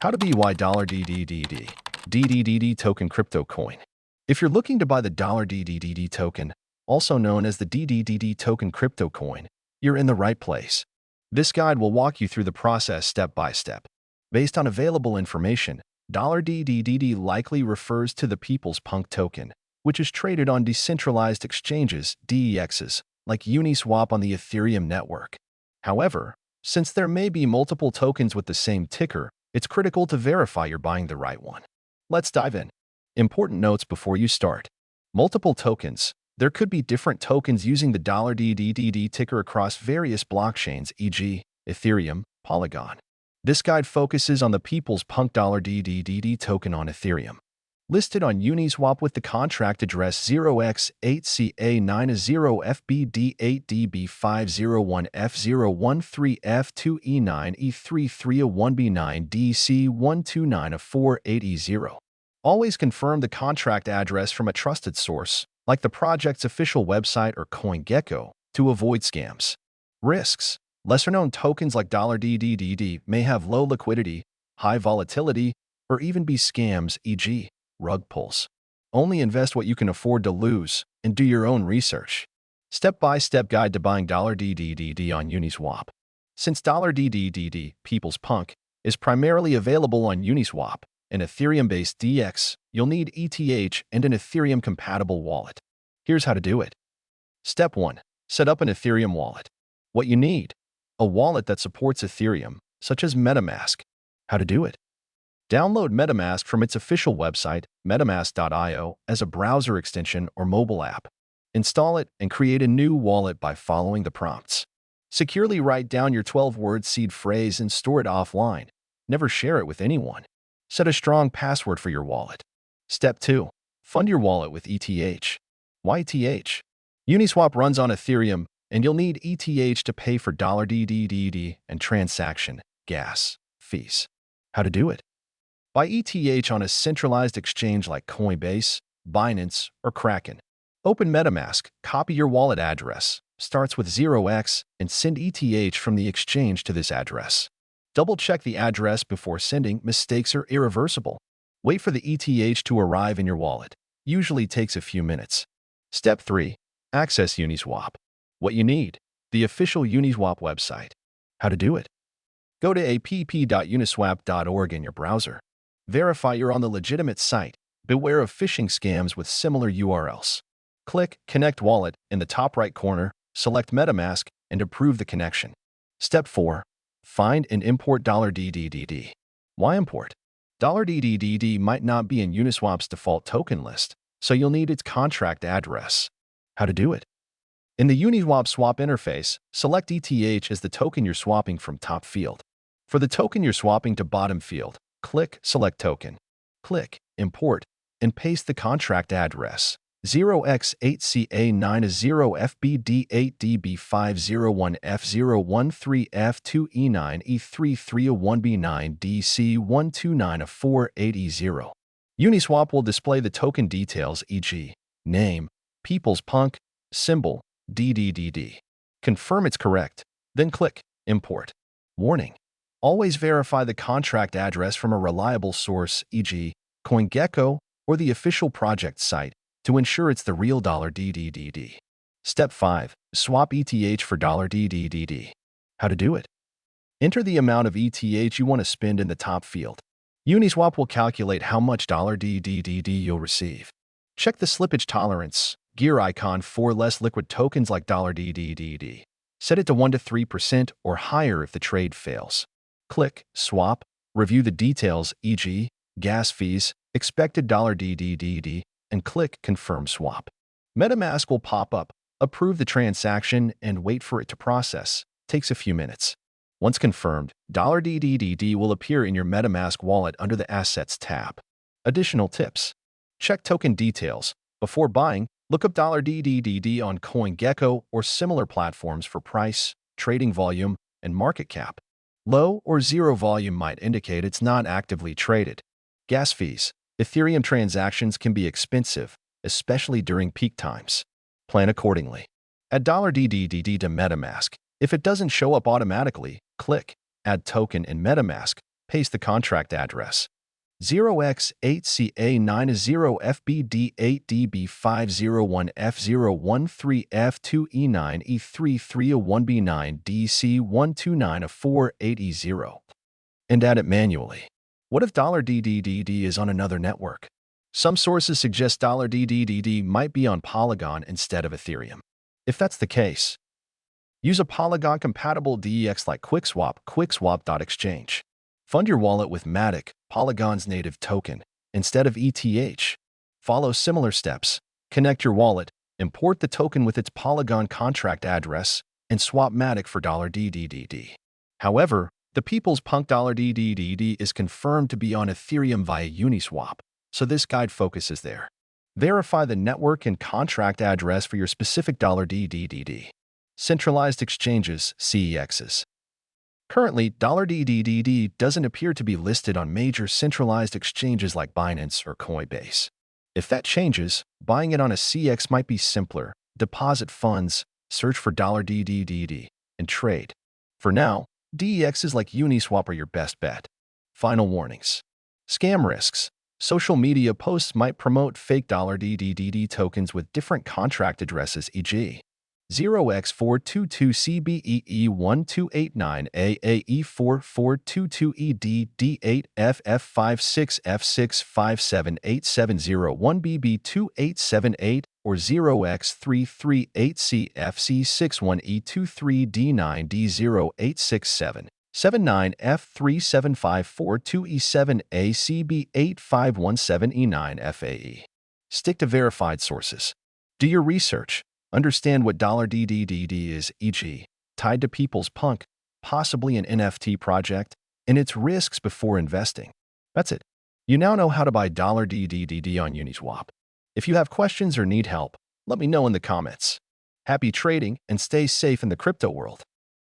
How to buy $DDDD DDDD token crypto coin. If you're looking to buy the $DDDD token, also known as the DDDD token crypto coin, you're in the right place. This guide will walk you through the process step by step. Based on available information, $DDDD likely refers to the People's Punk token, which is traded on decentralized exchanges, DEXs, like Uniswap on the Ethereum network. However, since there may be multiple tokens with the same ticker, it's critical to verify you're buying the right one. Let's dive in. Important notes before you start. Multiple tokens. There could be different tokens using the $DDDD ticker across various blockchains, e.g., Ethereum, Polygon. This guide focuses on the People's Punk $DDDD token on Ethereum. Listed on Uniswap with the contract address 0x8CA90501F0113F2E9E3301B9DC129A480. Always confirm the contract address from a trusted source, like the project's official website or CoinGecko, to avoid scams. Risks. Lesser-known tokens like $DDDD may have low liquidity, high volatility, or even be scams, e.g., rug pulls. Only invest what you can afford to lose and do your own research. Step-by-step guide to buying $DDDD on Uniswap. Since $DDDD, People's Punk, is primarily available on Uniswap, an Ethereum-based DEX, you'll need ETH and an Ethereum-compatible wallet. Here's how to do it. Step 1. Set up an Ethereum wallet. What you need: a wallet that supports Ethereum, such as MetaMask. How to do it? Download MetaMask from its official website, metamask.io, as a browser extension or mobile app. Install it and create a new wallet by following the prompts. Securely write down your 12-word seed phrase and store it offline. Never share it with anyone. Set a strong password for your wallet. Step 2. Fund your wallet with ETH. Why ETH? Uniswap runs on Ethereum, and you'll need ETH to pay for $DDDD and transaction, gas, fees. How to do it? Buy ETH on a centralized exchange like Coinbase, Binance, or Kraken. Open MetaMask, copy your wallet address, starts with 0x, and send ETH from the exchange to this address. Double-check the address before sending. Mistakes are irreversible. Wait for the ETH to arrive in your wallet. Usually takes a few minutes. Step 3. Access Uniswap. What you need: the official Uniswap website. How to do it? Go to app.uniswap.org in your browser. Verify you're on the legitimate site. Beware of phishing scams with similar URLs. Click Connect Wallet in the top right corner, select MetaMask, and approve the connection. Step 4. Find and import $DDDD. Why import? $DDDD might not be in Uniswap's default token list, so you'll need its contract address. How to do it? In the Uniswap swap interface, select ETH as the token you're swapping from top field. For the token you're swapping to bottom field, click Select Token. Click Import and paste the contract address 0x8CA90501F0113F2E9E3301B9DC129A480. Uniswap will display the token details, e.g., name, People's Punk, symbol, DDDD. Confirm it's correct, then click Import. Warning: always verify the contract address from a reliable source, e.g., CoinGecko or the official project site, to ensure it's the real $DDDD. Step 5. Swap ETH for $DDDD. How to do it? Enter the amount of ETH you want to spend in the top field. Uniswap will calculate how much $DDDD you'll receive. Check the slippage tolerance gear icon for less liquid tokens like $DDDD. Set it to 1 to 3% or higher if the trade fails. Click Swap, review the details, e.g., gas fees, expected $DDDD, and click Confirm Swap. MetaMask will pop up, approve the transaction, and wait for it to process. Takes a few minutes. Once confirmed, $DDDD will appear in your MetaMask wallet under the Assets tab. Additional tips: check token details. Before buying, look up $DDDD on CoinGecko or similar platforms for price, trading volume, and market cap. Low or zero volume might indicate it's not actively traded. Gas fees. Ethereum transactions can be expensive, especially during peak times. Plan accordingly. Add $DDDD to MetaMask. If it doesn't show up automatically, click Add Token in MetaMask Paste the contract address 0x8CA90501F013F2E9E3301B9DC129480 and add it manually. What if $DDDD is on another network? Some sources suggest $DDDD might be on Polygon instead of Ethereum. If that's the case, use a Polygon-compatible DEX like QuickSwap.exchange. Fund your wallet with Matic, Polygon's native token, instead of ETH. Follow similar steps. Connect your wallet, import the token with its Polygon contract address, and swap Matic for $DDDD. However, the People's Punk $DDDD is confirmed to be on Ethereum via Uniswap, so this guide focuses there. Verify the network and contract address for your specific $DDDD. Centralized exchanges, CEXs. Currently, $DDDD doesn't appear to be listed on major centralized exchanges like Binance or Coinbase. If that changes, buying it on a CX might be simpler. Deposit funds, search for $DDDD, and trade. For now, DEXs like Uniswap are your best bet. Final warnings. Scam risks. Social media posts might promote fake $DDDD tokens with different contract addresses, e.g. 0x4227AAE4422ED8FF56F6578701BB2878 or 0x33HCFC61823D9D086779F37542E7ACB8517E9FAE. Stick to verified sources. Do your research. Understand what $DDDD is, e.g., tied to People's Punk, possibly an NFT project, and its risks before investing. That's it. You now know how to buy $DDDD on Uniswap. If you have questions or need help, let me know in the comments. Happy trading and stay safe in the crypto world.